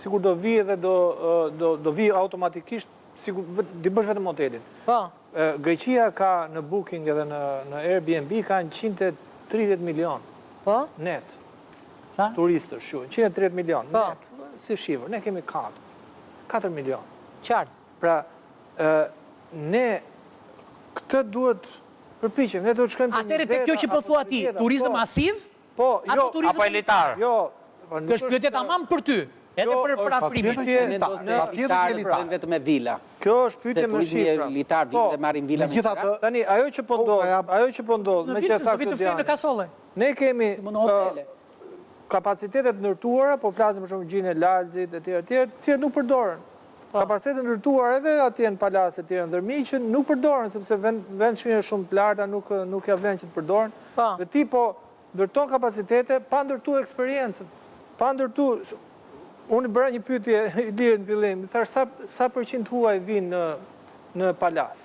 Sigur do vi dhe do vi automatikisht, sigur di bësh vetëm hotelin. Po. Greqia ka në Booking edhe në Airbnb kanë 130 milion. Po? Net. Sa? Turistësh, 130 milion. Po. Net. Si shifër, ne kemi 4 milion. Qartë. Pra, ne këtë duhet përpiqem, ne duhet shkojmë te Atëre te kjo që po thua ti, turizëm masiv? Po, jo, apo elitar. Jo. Kjo është pyetje tamam për ty. Edhe për afrimin. Vetëm me vila. Kjo është pyetje me shifra. Elitar vinë dhe marrin vila me shifra. Tani, ajo që po ndodh, me që e tha këtë Diana. në kasolle. Ne kemi kapacitetet ndërtuara, po flasim për shembull gjinë e Lalzit e tjerë, që nuk përdoren. Kapacitetet ndërtuar edhe atje në palace të tjera ndërmi që nuk përdoren sepse vend shpinëve shumë të larta nuk ja vlen që të përdoren. Dhe ti po ndërton kapacitete pa ndërtuar eksperiencën. Pa ndërtuar. Unë bëra një pyetje i lirë në fillim, thash sa përqind huaj vinë në palas.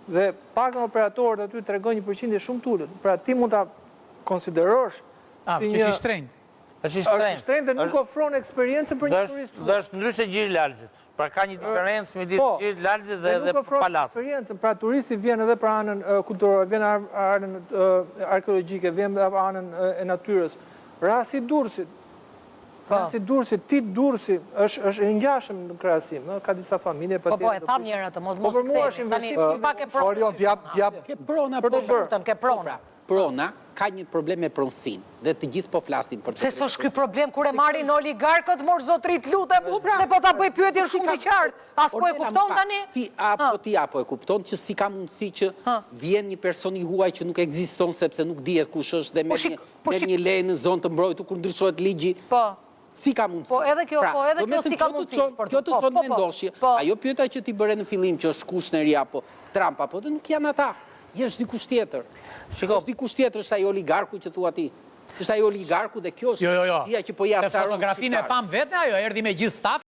Dhe pak në operatorët aty tregon një përqindje shumë t'ulët. Pra ti mund ta konsiderosh si një Është është i shtrenjtë dhe nuk ofron eksperiencën për një turist. Dhe është ndryshe Gjiri Lalzit. Pra ka një diferencë midis Gjiri Lalzit dhe nuk ofron eksperiencën. Pra turisti vjen edhe për anën kulturore, vjen anën arkeologjike, vjen për anën e natyrës. Rasti Durrësit. Si Durrësi, ti Durrësi është e ngjashëm në krahasim, ka disa familje Po, e tham njëra të mos kthehemi. Ke prona, ke prona. Prona ka një problem me pronësinë dhe të gjithë po flasin për Se s'është ky problem kur e marrin oligarkët, mor zotrit lutem, se po ta bëj pyetjen shumë të qartë. As po e kupton tani? Ti apo e kupton që si ka mundësi që vjen një person i huaj që nuk ekziston sepse nuk dihet kush është dhe merr një lejë në zonë të mbrojtur kur ndryshohet ligji. Po. Si ka mundësi? Po edhe kjo si ka mundësi. Kjo të thonë mendoshje. Ajo pyeta që ti bëre në fillim që është Kushneri apo Trump apo dhe nuk janë ata. Është dikush tjetër. Është dikush tjetër, është ai oligarku që thua ti. Është ai oligarku dhe kjo është dia që po ja fotografinë e pam vetë ajo, erdhi me gjithë staf.